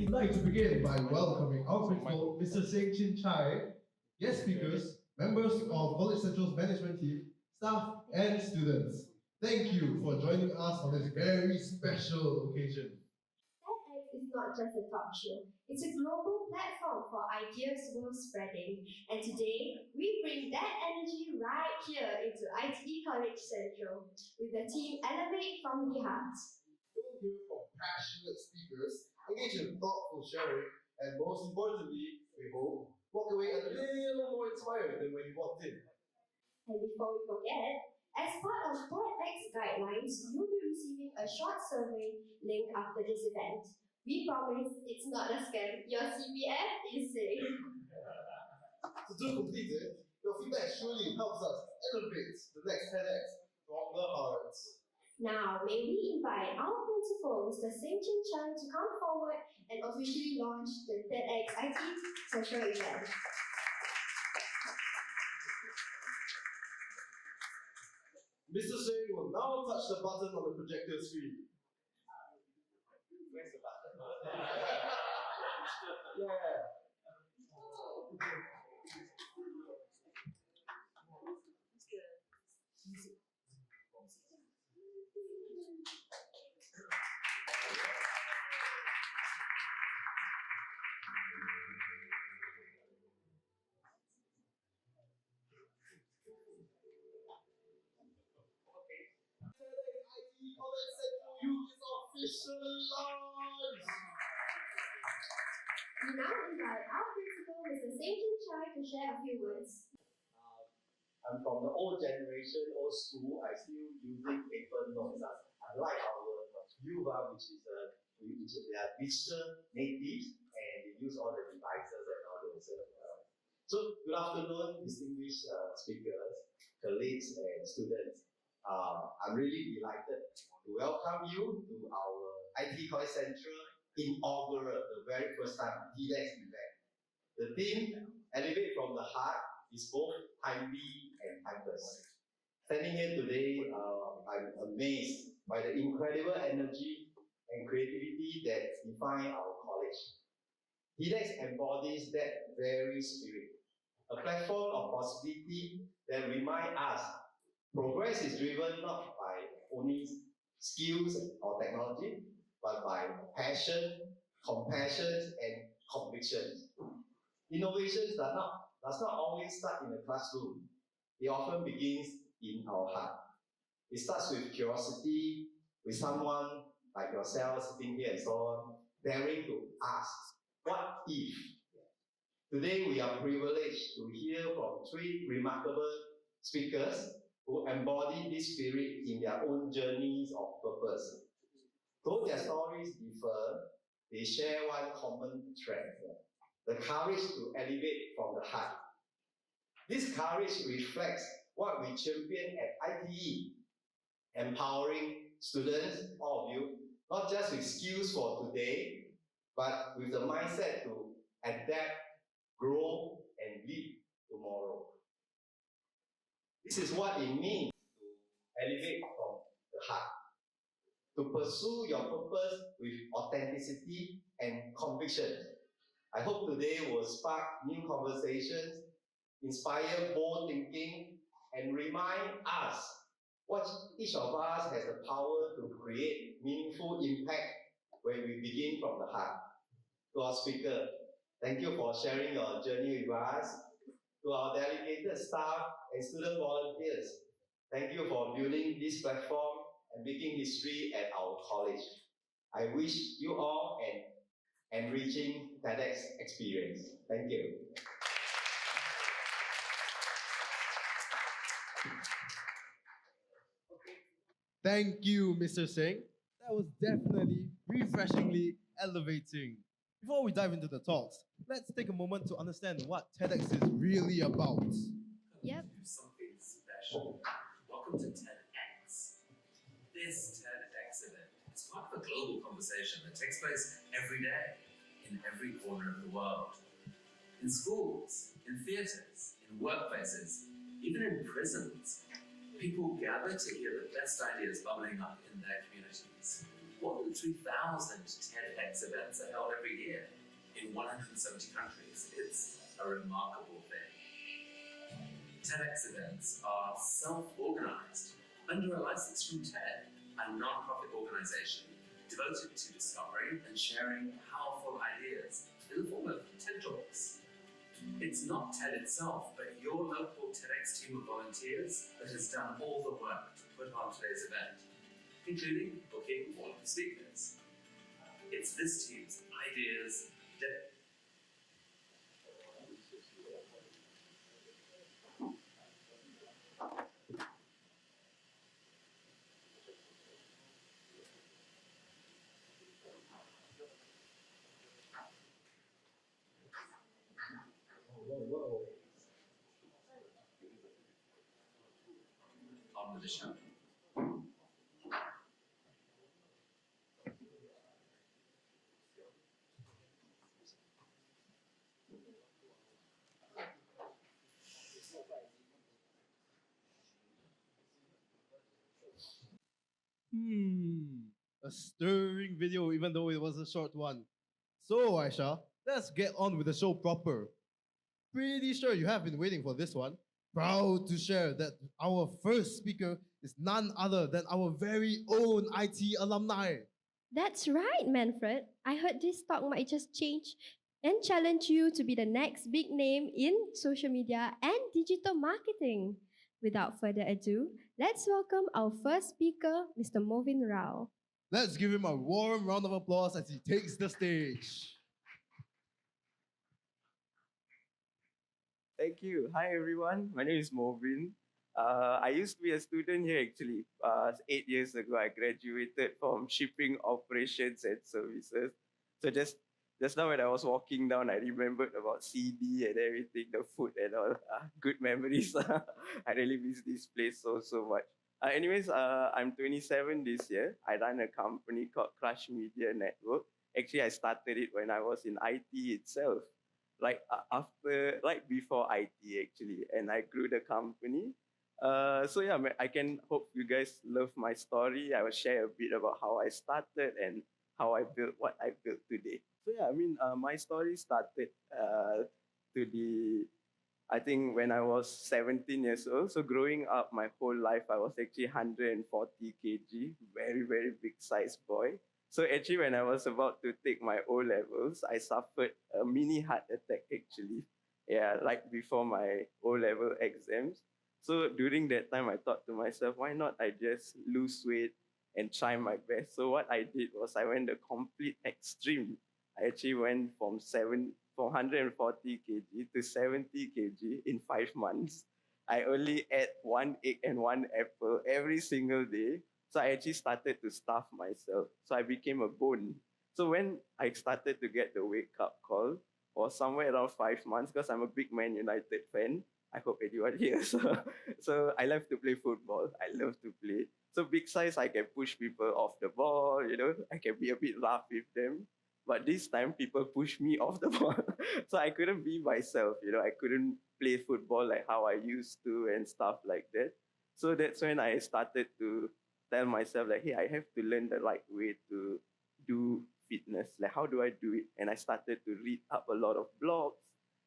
We'd like to begin by welcoming our principal, Mr. Seng Chin Chai, guest speakers, members of College Central's management team, staff, and students. Thank you for joining us on this very special occasion. TEDx is not just a talk show, it's a global platform for ideas worth spreading. And today, we bring that energy right here into ITE College Central with the team Elevate from the Heart. You'll hear from passionate speakers, engage in thoughtful sharing, and most importantly, we hope, walk away a little more inspired than when you walked in. And before we forget, as part of TEDx guidelines, you'll be receiving a short survey link after this event. We promise it's not a scam. Your CPF is safe. So do complete it. Your feedback surely helps us elevate the next TEDx from the hearts. Now, may we invite our principal, Mr. Seng Chin Chai, to come forward and officially launch the TEDx ITECC Central event. Mr. Singh will now touch the button on the projector screen. Where's the button? Yeah. College Central Youth is officially launched! We now invite our principal, Mr. Seng Chin Chai, to share a few words. I'm from the old generation, old school. I still using paper notes. Unlike our youth, which they are digital natives and they use all the devices and all those. So, good afternoon, distinguished speakers, colleagues, and students. I'm really delighted to welcome you to our ITE College Central Inaugural, the very first time TEDx event. The theme, Elevate from the Heart, is both timely and timeless. Standing here today, I'm amazed by the incredible energy and creativity that define our college. TEDx embodies that very spirit, a platform of possibility that remind us progress is driven not by only skills or technology, but by passion, compassion, and conviction. Innovations does not always start in the classroom. It often begins in our heart. It starts with curiosity, with someone like yourself sitting here and so on, daring to ask, what if? Today we are privileged to hear from three remarkable speakers who embody this spirit in their own journeys of purpose. Though their stories differ, they share one common thread, the courage to elevate from the heart. This courage reflects what we champion at ITE, empowering students, all of you, not just with skills for today, but with the mindset to adapt, grow, and lead tomorrow. This is what it means to elevate from the heart. To pursue your purpose with authenticity and conviction. I hope today will spark new conversations, inspire bold thinking, and remind us what each of us has the power to create meaningful impact when we begin from the heart. To our speaker, thank you for sharing your journey with us. To our dedicated staff and student volunteers, thank you for building this platform and making history at our college. I wish you all an enriching TEDx experience. Thank you. Thank you, Mr. Singh. That was definitely refreshingly elevating. Before we dive into the talks, let's take a moment to understand what TEDx is really about. Yep. Something special. Welcome to TEDx. This TEDx event is part of a global conversation that takes place every day in every corner of the world. In schools, in theatres, in workplaces, even in prisons, people gather to hear the best ideas bubbling up in their communities. More than 3,000 TEDx events are held every year in 170 countries. It's a remarkable thing. TEDx events are self-organized under a license from TED, a non-profit organization devoted to discovering and sharing powerful ideas in the form of TED Talks. It's not TED itself, but your local TEDx team of volunteers that has done all the work to put on today's event, including booking all of the speakers. It's this team's ideas that on with the show. A stirring video, even though it was a short one. So, Aisha, let's get on with the show proper. Pretty sure you have been waiting for this one. Proud to share that our first speaker is none other than our very own IT alumni. That's right, Manfred. I heard this talk might just change and challenge you to be the next big name in social media and digital marketing. Without further ado, let's welcome our first speaker, Mr. Movint Rao. Let's give him a warm round of applause as he takes the stage. Thank you. Hi, everyone. My name is Movint. I used to be a student here actually. 8 years ago, I graduated from shipping operations and services. So just now when I was walking down, I remembered about CD and everything, the food and all. Good memories. I really miss this place so much. I'm 27 this year. I run a company called Crush Media Network. Actually, I started it when I was in IT itself. Right before IT actually, and I grew the company. I can hope you guys love my story. I will share a bit about how I started and how I built what I built today. My story started I think when I was 17 years old. So growing up my whole life, I was actually 140 kg, very, very big size boy. So actually, when I was about to take my O levels, I suffered a mini heart attack actually. Yeah, like before my O level exams. So during that time, I thought to myself, why not I just lose weight and try my best? So what I did was I went the complete extreme. I actually went from 140 kg to 70 kg in 5 months. I only ate one egg and one apple every single day. So I actually started to starve myself. So I became a bone. So when I started to get the wake up call was somewhere around 5 months, because I'm a big Man United fan. I hope anyone here. So I love to play football. I love to play. So big size, I can push people off the ball, I can be a bit rough with them. But this time, people push me off the ball. So I couldn't be myself, I couldn't play football like how I used to and stuff like that. So that's when I started to tell myself like, hey, I have to learn the right way to do fitness. Like, how do I do it? And I started to read up a lot of blogs,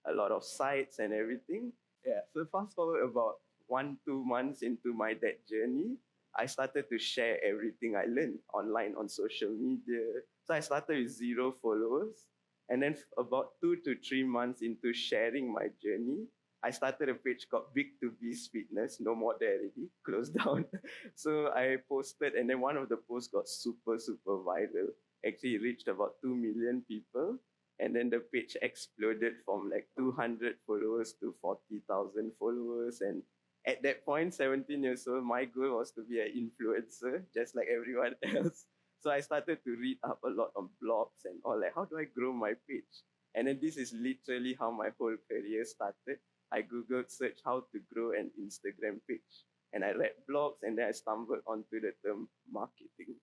a lot of sites and everything. Yeah, so fast forward about 1-2 months into my that journey, I started to share everything I learned online on social media. So I started with 0 followers. And then about 2 to 3 months into sharing my journey, I started a page called Big to Beast Fitness. No more there already, closed down. So I posted, and then one of the posts got super, super viral. Actually, it reached about 2 million people. And then the page exploded from like 200 followers to 40,000 followers. And at that point, 17 years old, my goal was to be an influencer, just like everyone else. So I started to read up a lot on blogs and all, like, how do I grow my page? And then this is literally how my whole career started. I Googled search how to grow an Instagram page. And I read blogs, and then I stumbled onto the term marketing.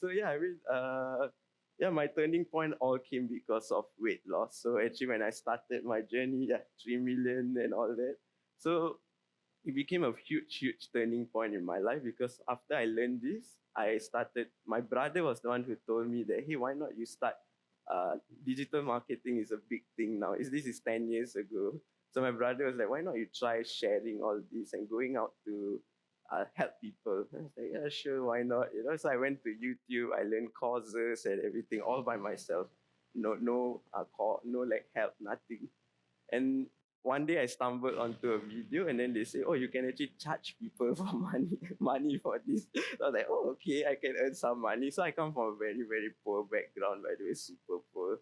So my turning point all came because of weight loss. So actually when I started my journey, 3 million and all that. So it became a huge turning point in my life because after I learned this, my brother was the one who told me that, hey, why not you start digital marketing is a big thing now. This is 10 years ago. So my brother was like, why not you try sharing all this and going out to help people? I was like, yeah, sure, why not? So I went to YouTube, I learned courses and everything all by myself. No call, no like help, nothing. And one day I stumbled onto a video and then they say, oh, you can actually charge people for money for this. So I was like, oh, okay, I can earn some money. So I come from a very, very poor background, by the way, super poor.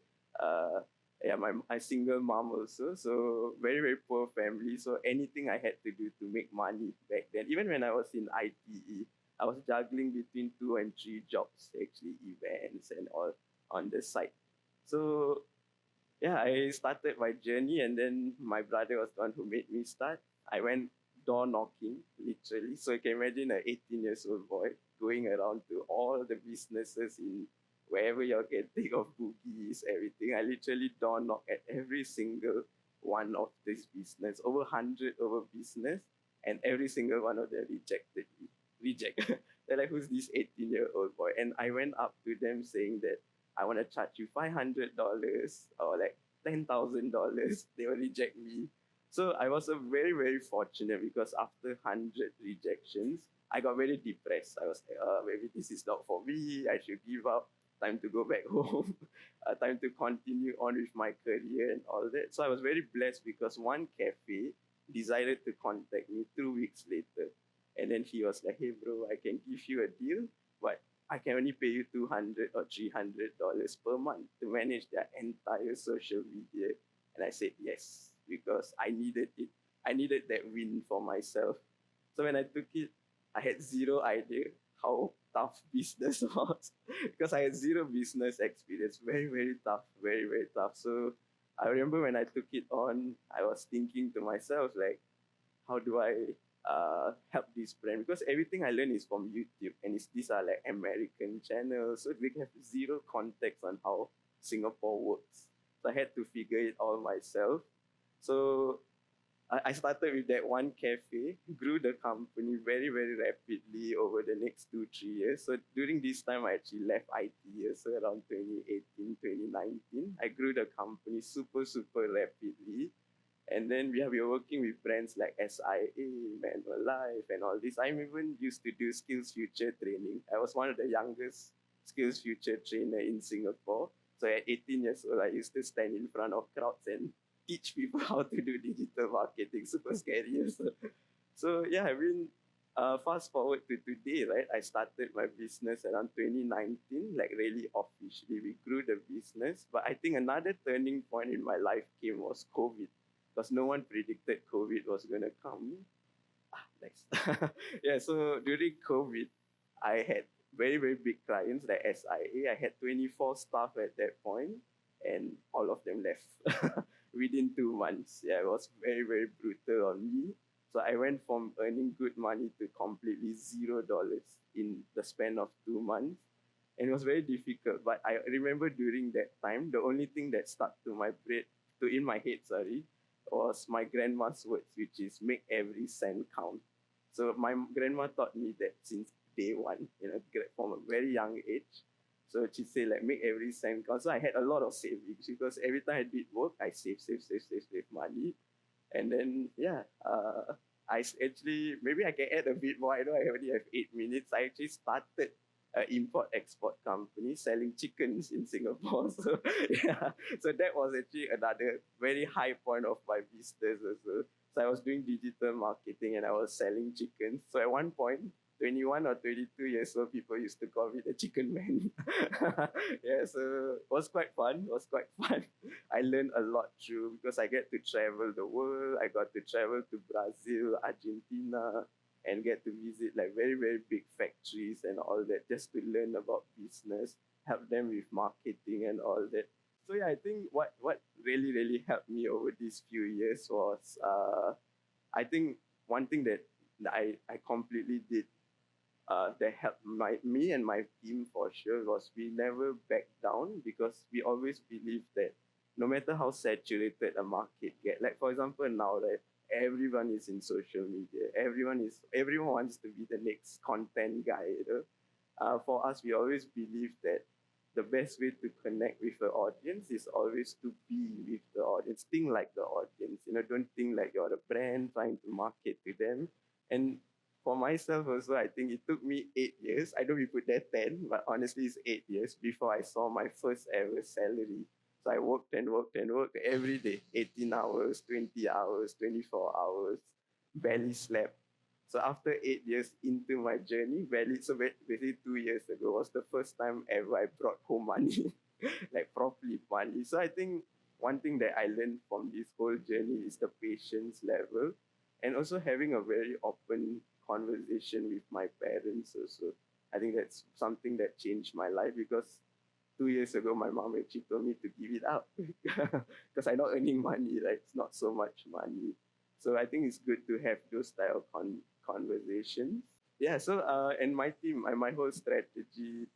Yeah, my single mom also, so very, very poor family. So anything I had to do to make money back then, even when I was in ITE, I was juggling between 2 and 3 jobs, actually, events and all on the side. So yeah, I started my journey and then my brother was the one who made me start. I went door knocking, literally. So you can imagine an 18 years old boy going around to all the businesses in wherever you can think of boogies, everything. I literally door knock at every single one of these business, over 100 over business, and every single one of them rejected me. Reject. They're like, who's this 18-year-old boy? And I went up to them saying that I want to charge you $500 or like $10,000. They will reject me. So I was a very, very fortunate because after 100 rejections, I got very depressed. I was like, maybe this is not for me. I should give up. Time to go back home. Time to continue on with my career and all that. So I was very blessed because one cafe decided to contact me 2 weeks later. And then he was like, hey, bro, I can give you a deal, but I can only pay you $200 or $300 per month to manage their entire social media. And I said yes, because I needed it. I needed that win for myself. So when I took it, I had zero idea how tough business was because I had zero business experience. Very, very tough, very, very tough. So I remember when I took it on, I was thinking to myself, like, how do I help this brand? Because everything I learn is from YouTube and these are like American channels. So they have zero context on how Singapore works. So I had to figure it all myself. So I started with that one cafe, grew the company very, very rapidly over the next 2-3 years. So during this time, I actually left IT, so around 2018, 2019. I grew the company super, super rapidly. And then we were working with brands like SIA, Manulife, and all this. I even used to do Skills Future training. I was one of the youngest Skills Future trainer in Singapore. So at 18 years old, I used to stand in front of crowds and teach people how to do digital marketing. Super scary. So yeah, I mean, fast forward to today, right? I started my business around 2019, like really officially. We grew the business. But I think another turning point in my life came was COVID. Because no one predicted COVID was going to come. Next. Yeah, so during COVID, I had very, very big clients like SIA. I had 24 staff at that point, and all of them left within 2 months. Yeah, it was very, very brutal on me. So I went from earning good money to completely $0 in the span of 2 months. And it was very difficult. But I remember during that time, the only thing that stuck to in my head, was my grandma's words, which is make every cent count. So my grandma taught me that since day one, from a very young age. So she said, like, make every cent count. So I had a lot of savings because every time I did work, I save money. And then, I actually, maybe I can add a bit more. I know I already have 8 minutes. I actually started an import-export company selling chickens in Singapore. So, yeah, so that was actually another very high point of my business also. So I was doing digital marketing and I was selling chickens. So at one point, 21 or 22 years old, people used to call me the chicken man. Yeah, so it was quite fun. I learned a lot through because I get to travel the world. I got to travel to Brazil, Argentina, and get to visit like very, very big factories and all that just to learn about business, help them with marketing and all that. So yeah, I think what really, really helped me over these few years was I think one thing that I completely did that helped me and my team for sure was we never back down because we always believe that no matter how saturated a market get, like for example now, right, everyone is in social media. Everyone wants to be the next content guy. For us, we always believe that the best way to connect with the audience is always to be with the audience. Think like the audience. Don't think like you're a brand trying to market to them. And for myself also, I think it took me 8 years. I know we put there 10, but honestly, it's 8 years before I saw my first ever salary. So I worked and worked and worked every day, 18 hours, 20 hours, 24 hours, barely slept. So after 8 years into my journey, basically 2 years ago was the first time ever I brought home money, like properly money. So I think one thing that I learned from this whole journey is the patience level, and also having a very open conversation with my parents also. I think that's something that changed my life, because 2 years ago my mom actually told me to give it up because I'm not earning money, like it's not so much money. So I think it's good to have those style of conversations. Yeah, so and my team, my whole strategy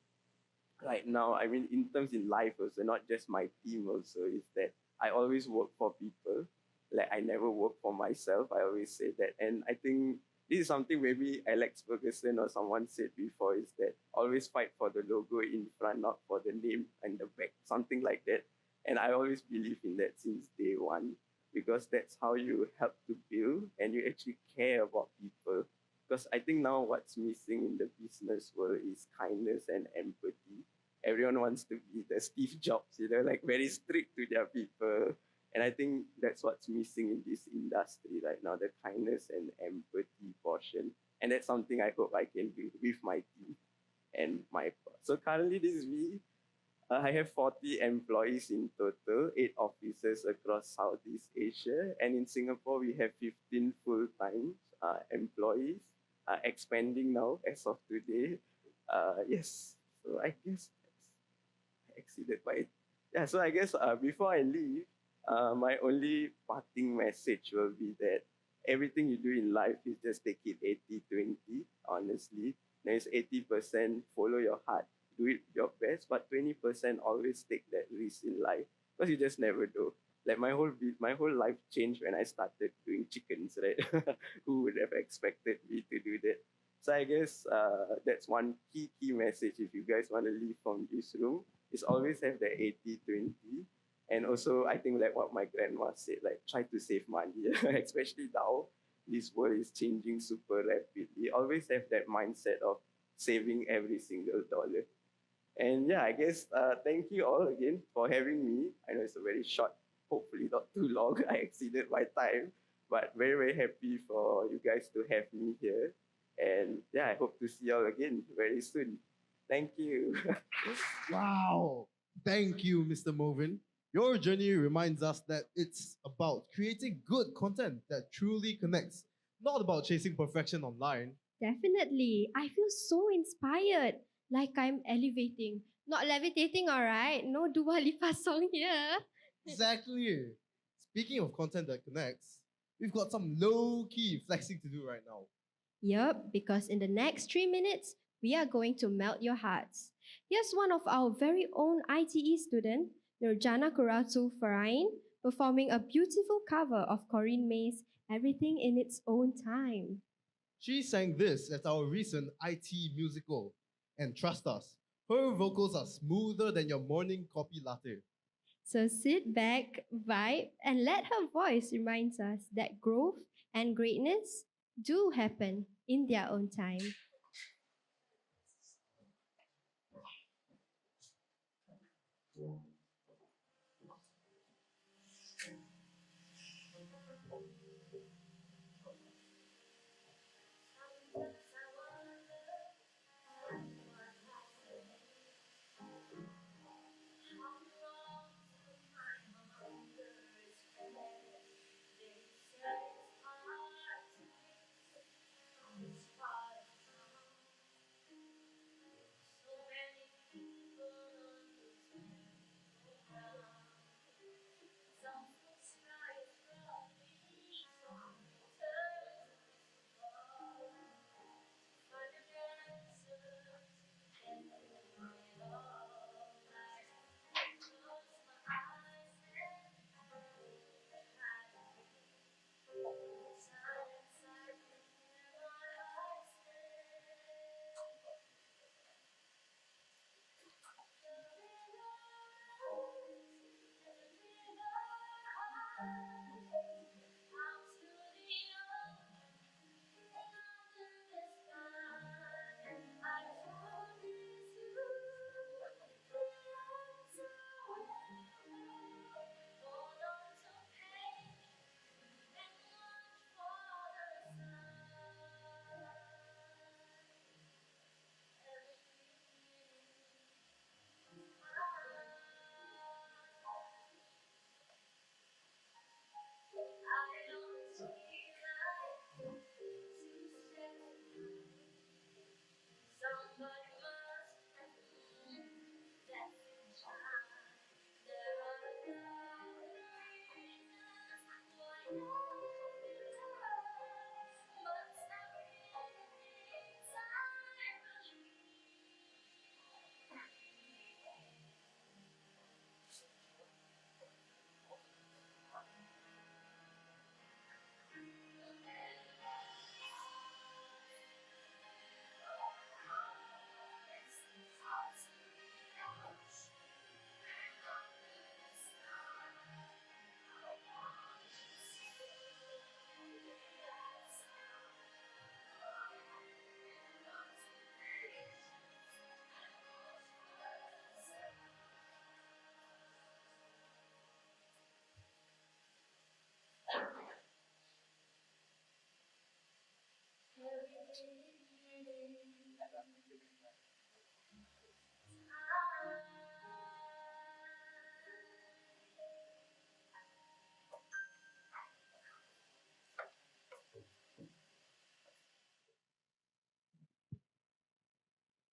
right now, I mean, in terms in life also, not just my team also, is that I always work for people. Like I never work for myself. I always say that. And I think this is something maybe Alex Ferguson or someone said before, is that always fight for the logo in front, not for the name and the back, something like that. And I always believe in that since day one, because that's how you help to build and you actually care about people. Because I think now what's missing in the business world is kindness and empathy. Everyone wants to be the Steve Jobs, like very strict to their people. And I think that's what's missing in this industry right now, the kindness and empathy portion. And that's something I hope I can do with my team and my. So currently, this is me. I have 40 employees in total, 8 offices across Southeast Asia. And in Singapore, we have 15 full-time employees, expanding now as of today. Yes, so I guess I exceeded by it. Yeah, so I guess before I leave, my only parting message will be that everything you do in life is just take it 80-20, honestly. There's 80% follow your heart, do it your best, but 20% always take that risk in life, because you just never know. Like my whole life changed when I started doing chickens, right? Who would have expected me to do that? So I guess that's one key message if you guys want to leave from this room, is always have the 80-20. And also, I think like what my grandma said, like try to save money, especially now this world is changing super rapidly. Always have that mindset of saving every single dollar. And yeah, I guess thank you all again for having me. I know it's a very short, hopefully not too long. I exceeded my time, but very, very happy for you guys to have me here. And yeah, I hope to see you all again very soon. Thank you. Wow. Thank you, Mr. Movint. Your journey reminds us that it's about creating good content that truly connects, not about chasing perfection online. Definitely. I feel so inspired. Like I'm elevating. Not levitating, alright? No Dua Lipa song here. Exactly. Speaking of content that connects, we've got some low-key flexing to do right now. Yup, because in the next 3 minutes, we are going to melt your hearts. Here's one of our very own ITE student, Nurjana Kuratu Farain, performing a beautiful cover of Corinne May's Everything in Its Own Time. She sang this at our recent IT musical. And trust us, her vocals are smoother than your morning coffee latte. So sit back, vibe, and let her voice remind us that growth and greatness do happen in their own time.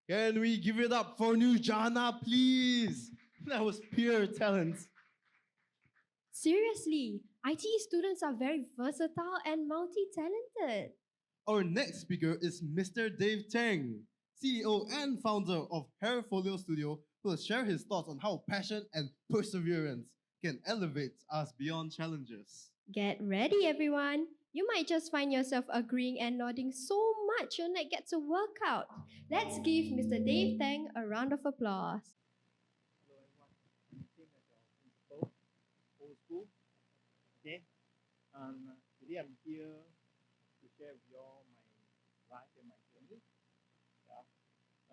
Can we give it up for new Jana, please? That was pure talent. Seriously, ITE students are very versatile and multi-talented. Our next speaker is Mr. Dave Teng, CEO and founder of HairFolioSG, who will share his thoughts on how passion and perseverance can elevate us beyond challenges. Get ready, everyone. You might just find yourself agreeing and nodding so much your neck gets a workout. Let's give Mr. Dave Teng a round of applause. Hello everyone, same as your principal, old school. Okay, today I'm here to share with you all my life and my journey. Yeah,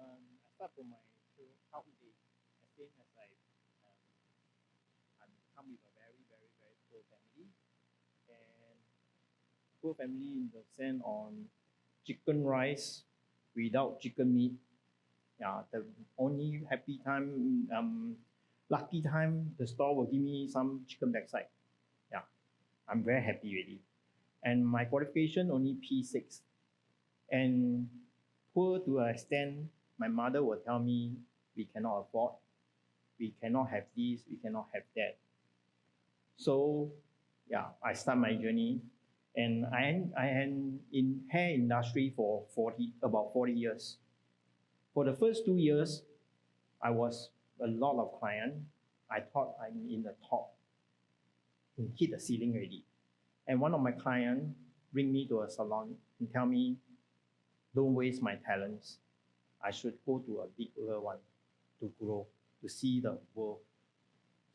I start from my childhood days. Same as I'm come with a very poor family, and poor family in the sense on chicken rice without chicken meat. Yeah, the only happy time, lucky time, the store will give me some chicken backside. Yeah, I'm very happy already. And my qualification only P6. And poor to an extent, my mother will tell me, we cannot afford, we cannot have this, we cannot have that. So, yeah, I start my journey. And I am in hair industry for about 40 years. For the first 2 years, I was a lot of client. I thought I'm in the top, hit the ceiling already. And one of my clients bring me to a salon and tell me, don't waste my talents. I should go to a bigger one to grow, to see the world.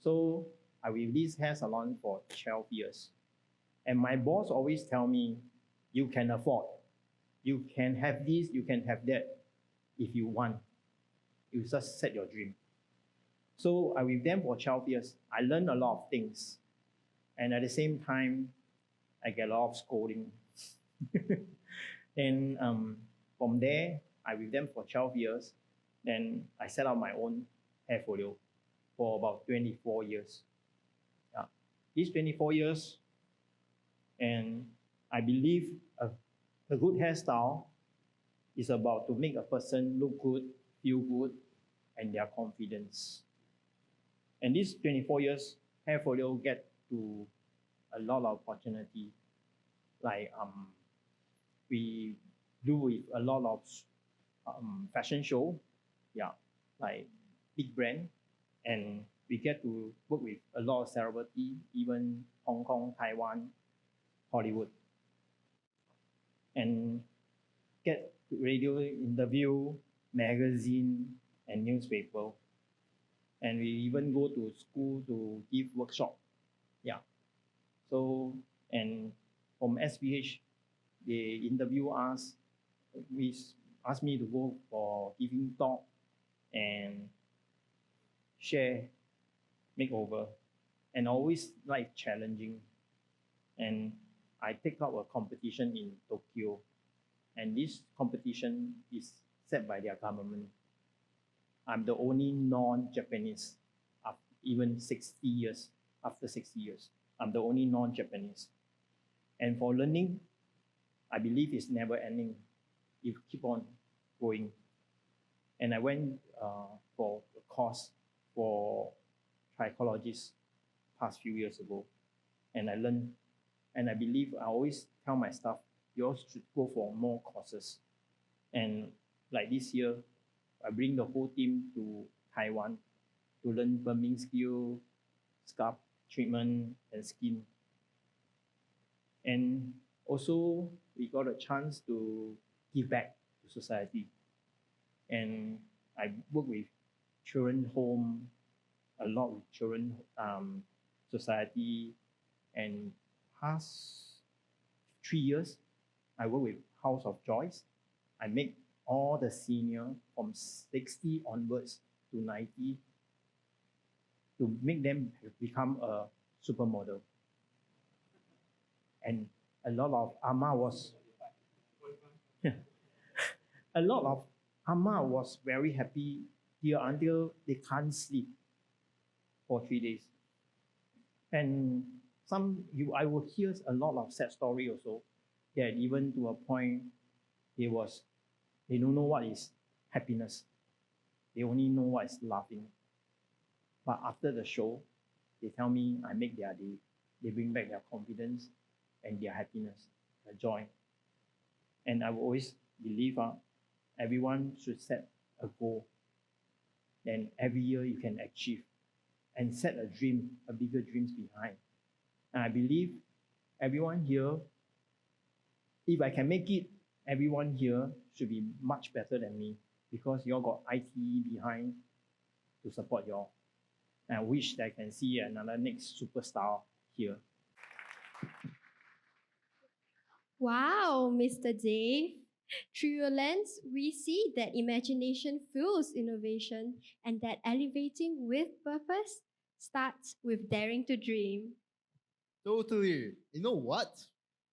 So I will this hair salon for 12 years. And my boss always tell me, you can afford. You can have this, you can have that. If you want, you just set your dream. So I with them for 12 years. I learned a lot of things. And at the same time, I get a lot of scolding. And from there, I with them for 12 years. Then I set up my own hair folio for about 24 years. Yeah. These 24 years, and I believe a good hairstyle is about to make a person look good, feel good, and their confidence. And these 24 years, HairFolio get to a lot of opportunity. Like we do with a lot of fashion show, yeah, like big brand, and we get to work with a lot of celebrity, even Hong Kong, Taiwan, Hollywood, and get radio interview, magazine, and newspaper. And we even go to school to give workshop. Yeah. So, and from SPH, they interview us, we asked me to go for giving talk and share makeover, and always like challenging. And I take up a competition in Tokyo, and this competition is set by their government. I'm the only non-Japanese, even 60 years, after 60 years. I'm the only non-Japanese. And for learning, I believe it's never ending. You keep on going. And I went for a course for trichologists past few years ago. And I learned, and I believe I always tell my staff, you all should go for more courses. And like this year, I bring the whole team to Taiwan to learn burning skill, scalp treatment, and skin. And also, we got a chance to give back to society. And I work with children home, a lot with children society. And past 3 years, I work with House of Joys. I make all the senior from 60 onwards to 90 to make them become a supermodel. And a lot of Ama was a lot of Ama was very happy here until they can't sleep for 3 days. And I will hear a lot of sad story also, that even to a point they don't know what is happiness. They only know what is laughing. But after the show, they tell me I make their day. They bring back their confidence and their happiness, their joy. And I will always believe everyone should set a goal. Then every year you can achieve and set a dream, a bigger dreams behind. And I believe everyone here, if I can make it, everyone here should be much better than me because you all got ITE behind to support you all. And I wish that I can see another next superstar here. Wow, Mr. Dave. Through your lens, we see that imagination fuels innovation and that elevating with purpose starts with daring to dream. Totally. You know what?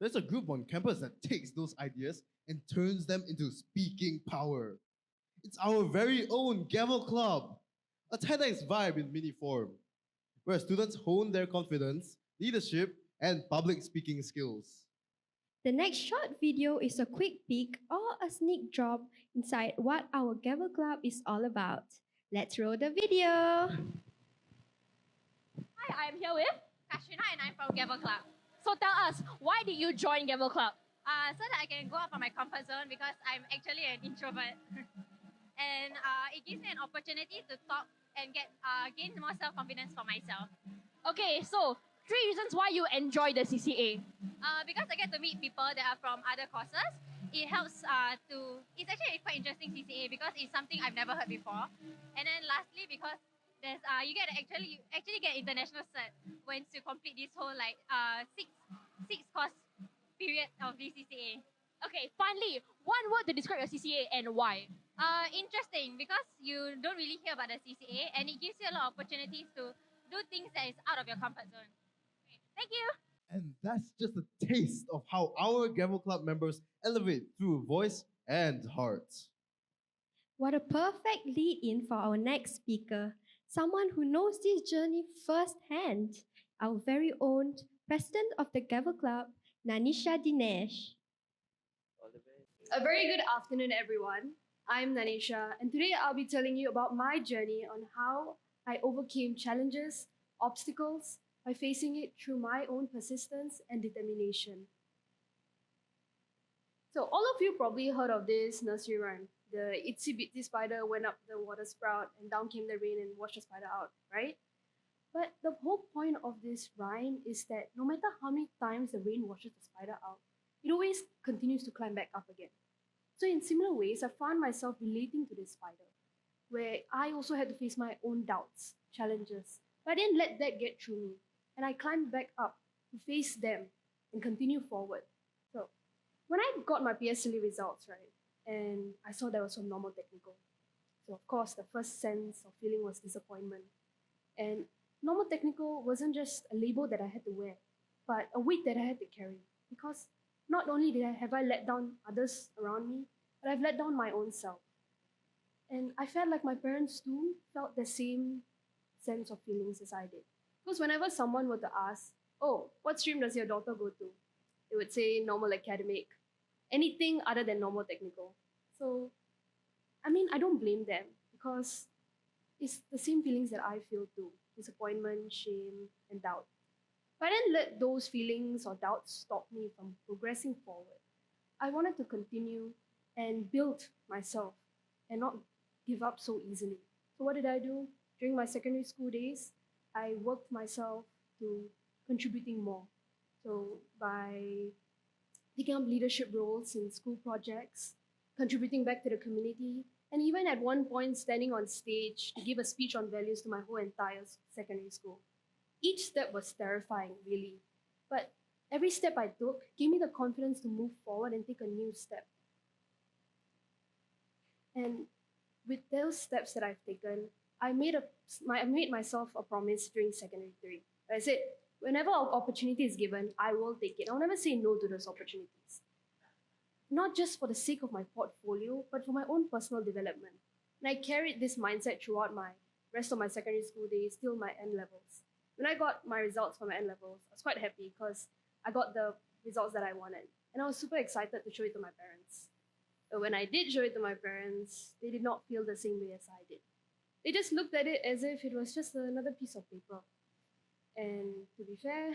There's a group on campus that takes those ideas and turns them into speaking power. It's our very own Gavel Club, a TEDx vibe in mini form, where students hone their confidence, leadership, and public speaking skills. The next short video is a quick peek or a sneak drop inside what our Gavel Club is all about. Let's roll the video. Hi, I'm here with Kashina and I'm from Gavel Club. So tell us, why did you join Gavel Club? So that I can go out from my comfort zone because I'm actually an introvert. And it gives me an opportunity to talk and gain more self-confidence for myself. Okay, so 3 reasons why you enjoy the CCA. Because I get to meet people that are from other courses, it helps it's actually quite interesting CCA because it's something I've never heard before. And then lastly, because there's you actually get international cert once you complete this whole six course period of this CCA. Okay, finally, one word to describe your CCA and why. Interesting because you don't really hear about the CCA and it gives you a lot of opportunities to do things that is out of your comfort zone. Okay, thank you. And that's just a taste of how our Gavel Club members elevate through voice and heart. What a perfect lead in for our next speaker, someone who knows this journey firsthand, our very own president of the Gavel Club, Gnanisha Dinesh. A very good afternoon, everyone. I'm Gnanisha, and today I'll be telling you about my journey on how I overcame challenges, obstacles, by facing it through my own persistence and determination. So all of you probably heard of this nursery rhyme. The itsy bitsy spider went up the water spout and down came the rain and washed the spider out, right? But the whole point of this rhyme is that no matter how many times the rain washes the spider out, it always continues to climb back up again. So in similar ways, I found myself relating to this spider, where I also had to face my own doubts, challenges, but I didn't let that get through me. And I climbed back up to face them and continue forward. So when I got my PSLE results, right, and I saw there was some normal technical. So of course, the first sense of feeling was disappointment. And normal technical wasn't just a label that I had to wear, but a weight that I had to carry. Because not only have I let down others around me, but I've let down my own self. And I felt like my parents too felt the same sense of feelings as I did. Because whenever someone were to ask, oh, what stream does your daughter go to? They would say normal academic, anything other than normal technical. So, I mean, I don't blame them because it's the same feelings that I feel too. Disappointment, shame, and doubt. But I didn't let those feelings or doubts stop me from progressing forward. I wanted to continue and build myself and not give up so easily. So what did I do? During my secondary school days, I worked myself to contributing more. So by picking up leadership roles in school projects, contributing back to the community, and even at one point standing on stage to give a speech on values to my whole entire secondary school. Each step was terrifying, really. But every step I took gave me the confidence to move forward and take a new step. And with those steps that I've taken, I made myself a promise during secondary 3. I said, whenever an opportunity is given, I will take it. I'll never say no to those opportunities. Not just for the sake of my portfolio, but for my own personal development. And I carried this mindset throughout my rest of my secondary school days, till my N-levels. When I got my results for my N-levels, I was quite happy because I got the results that I wanted. And I was super excited to show it to my parents. But when I did show it to my parents, they did not feel the same way as I did. They just looked at it as if it was just another piece of paper. And to be fair,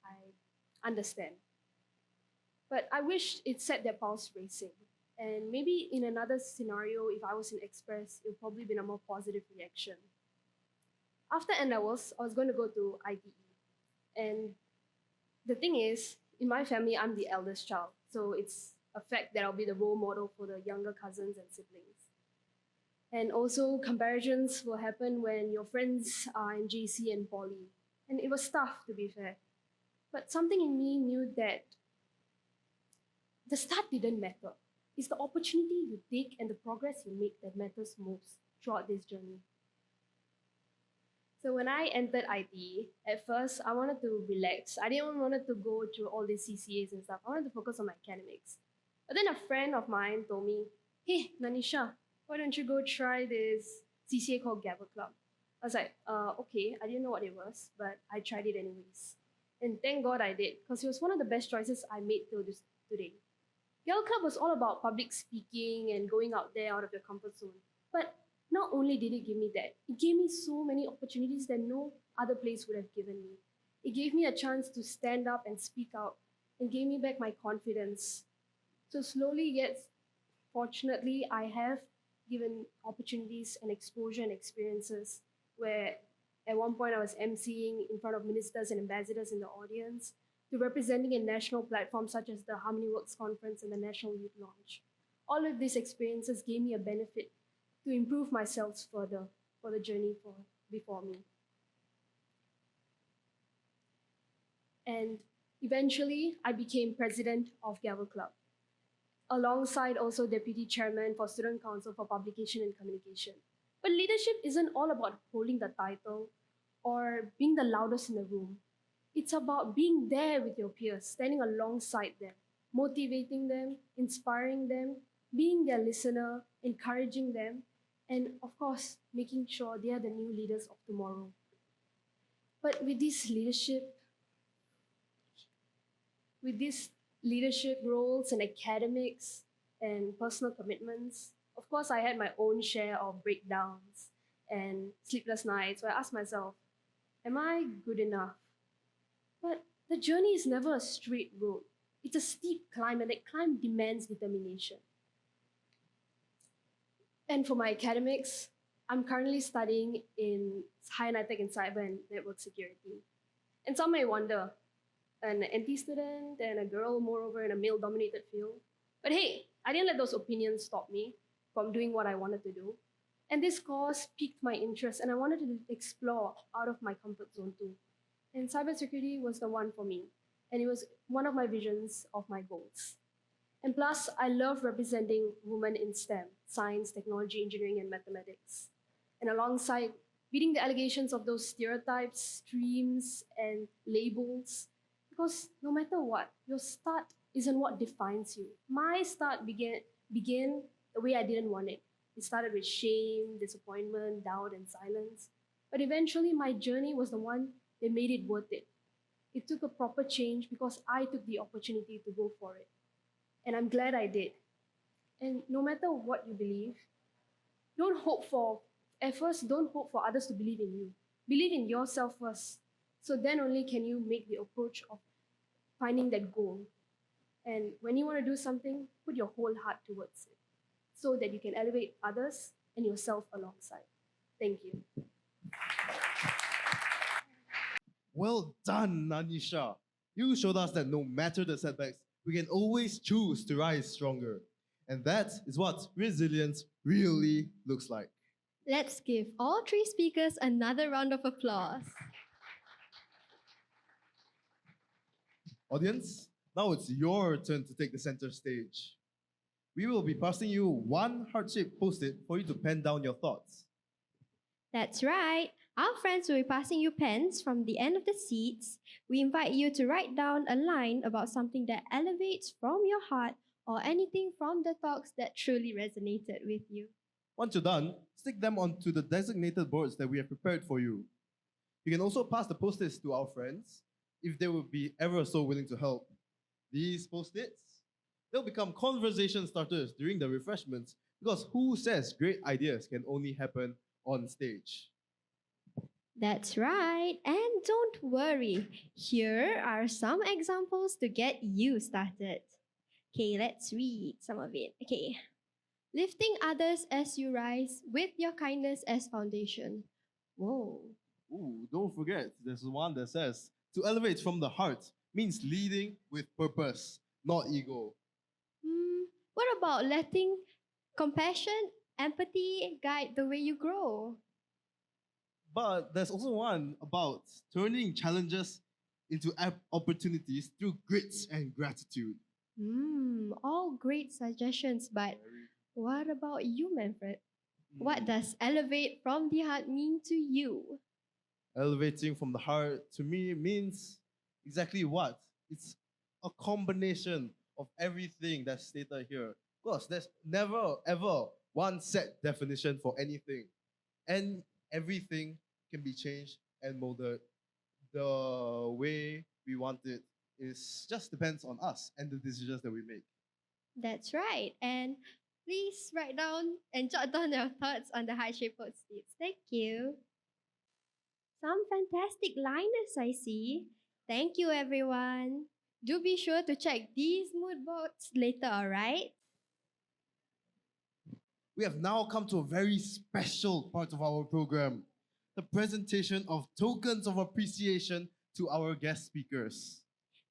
I understand. But I wished it set their pulse racing. And maybe in another scenario, if I was in Express, it would probably been a more positive reaction. After N-levels, I was going to go to ITE. And the thing is, in my family, I'm the eldest child. So it's a fact that I'll be the role model for the younger cousins and siblings. And also, comparisons will happen when your friends are in JC and Poly. And it was tough, to be fair. But something in me knew that the start didn't matter. It's the opportunity you take and the progress you make that matters most throughout this journey. So when I entered IT, at first I wanted to relax. I didn't want to go through all these CCAs and stuff. I wanted to focus on my academics. But then a friend of mine told me, hey, Gnanisha, why don't you go try this CCA called Gavel Club? I was like, okay, I didn't know what it was, but I tried it anyways. And thank God I did, because it was one of the best choices I made till today. Gavel Club was all about public speaking and going out there out of your comfort zone. But not only did it give me that, it gave me so many opportunities that no other place would have given me. It gave me a chance to stand up and speak out and gave me back my confidence. So slowly yet fortunately, I have given opportunities and exposure and experiences where at one point I was emceeing in front of ministers and ambassadors in the audience, to representing a national platform such as the Harmony Works Conference and the National Youth Launch. All of these experiences gave me a benefit to improve myself further for the journey before me. And eventually, I became president of Gavel Club, alongside also deputy chairman for Student Council for Publication and Communication. But leadership isn't all about holding the title or being the loudest in the room. It's about being there with your peers, standing alongside them, motivating them, inspiring them, being their listener, encouraging them, and of course, making sure they are the new leaders of tomorrow. But with these leadership roles and academics and personal commitments, of course, I had my own share of breakdowns and sleepless nights where I asked myself, am I good enough? But the journey is never a straight road. It's a steep climb, and that climb demands determination. And for my academics, I'm currently studying in higher ITECC in cyber and network security. And some may wonder, an NT student and a girl, moreover, in a male-dominated field. But hey, I didn't let those opinions stop me from doing what I wanted to do. And this course piqued my interest, and I wanted to explore out of my comfort zone too. And cybersecurity was the one for me, and it was one of my visions of my goals. And plus, I love representing women in STEM, science, technology, engineering, and mathematics. And alongside beating the allegations of those stereotypes, streams, and labels, because no matter what, your start isn't what defines you. My start began the way I didn't want it. It started with shame, disappointment, doubt, and silence. But eventually, my journey was the one that made it worth it. It took a proper change because I took the opportunity to go for it. And I'm glad I did. And no matter what you believe, don't hope for others to believe in you. Believe in yourself first. So then only can you make the approach of finding that goal. And when you want to do something, put your whole heart towards it so that you can elevate others and yourself alongside. Thank you. Well done, Gnanisha. You showed us that no matter the setbacks, we can always choose to rise stronger. And that is what resilience really looks like. Let's give all three speakers another round of applause. Audience, now it's your turn to take the center stage. We will be passing you one heart-shaped post-it for you to pen down your thoughts. That's right. Our friends will be passing you pens from the end of the seats. We invite you to write down a line about something that elevates from your heart or anything from the talks that truly resonated with you. Once you're done, stick them onto the designated boards that we have prepared for you. You can also pass the post-its to our friends if they would be ever so willing to help. These post-its They'll become conversation starters during the refreshments because who says great ideas can only happen on stage? That's right. And don't worry, here are some examples to get you started. Okay, let's read some of it. Okay. Lifting others as you rise with your kindness as foundation. Whoa. Ooh, don't forget, there's one that says, to elevate from the heart means leading with purpose, not ego. What about letting compassion, empathy guide the way you grow? But there's also one about turning challenges into opportunities through grit and gratitude. All great suggestions, but what about you, Manfred? What does elevate from the heart mean to you? Elevating from the heart to me means exactly what? It's a combination of everything that's stated here. Of course, there's never ever one set definition for anything. And everything can be changed and molded the way we want it. Is just depends on us and the decisions that we make. That's right. And please write down and jot down your thoughts on the heart-shaped post-its. Thank you. Some fantastic liners I see. Thank you, everyone. Do be sure to check these mood boards later, alright? We have now come to a very special part of our program, the presentation of tokens of appreciation to our guest speakers.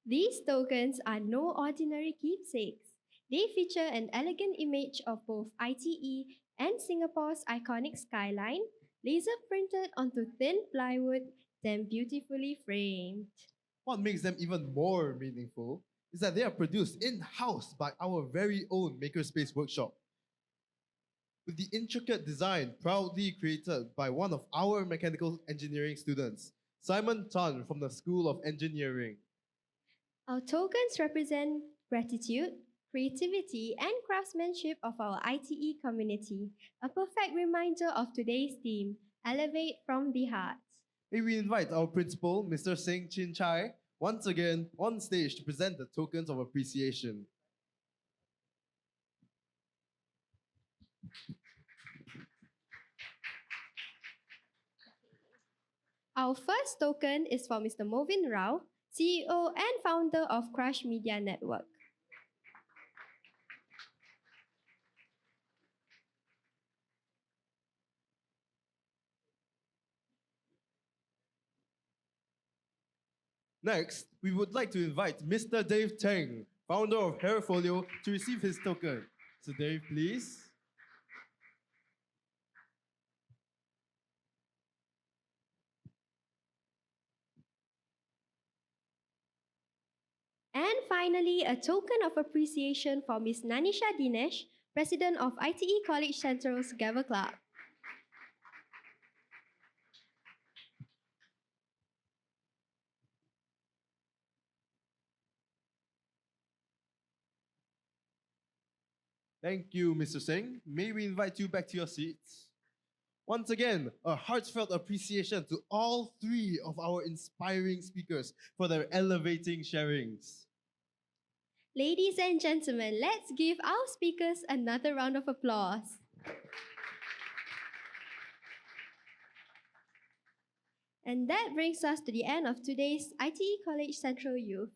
These tokens are no ordinary keepsakes. They feature an elegant image of both ITE and Singapore's iconic skyline, laser printed onto thin plywood, then beautifully framed. What makes them even more meaningful is that they are produced in-house by our very own Makerspace workshop. With the intricate design proudly created by one of our mechanical engineering students, Simon Tan from the School of Engineering. Our tokens represent gratitude, creativity, and craftsmanship of our ITE community, a perfect reminder of today's theme, Elevate from the Heart. May we invite our principal, Mr. Seng Chin Chai, once again on stage to present the tokens of appreciation. Our first token is for Mr. Movint Rao, CEO and founder of Crush Media Network. Next, we would like to invite Mr. Dave Teng, founder of HairFolio, to receive his token. So Dave, please. And finally, a token of appreciation for Ms. Gnanisha Dinesh, president of ITE College Central's Gavel Club. Thank you, Mr. Singh. May we invite you back to your seats? Once again, a heartfelt appreciation to all three of our inspiring speakers for their elevating sharings. Ladies and gentlemen, let's give our speakers another round of applause. And that brings us to the end of today's ITE College Central Youth.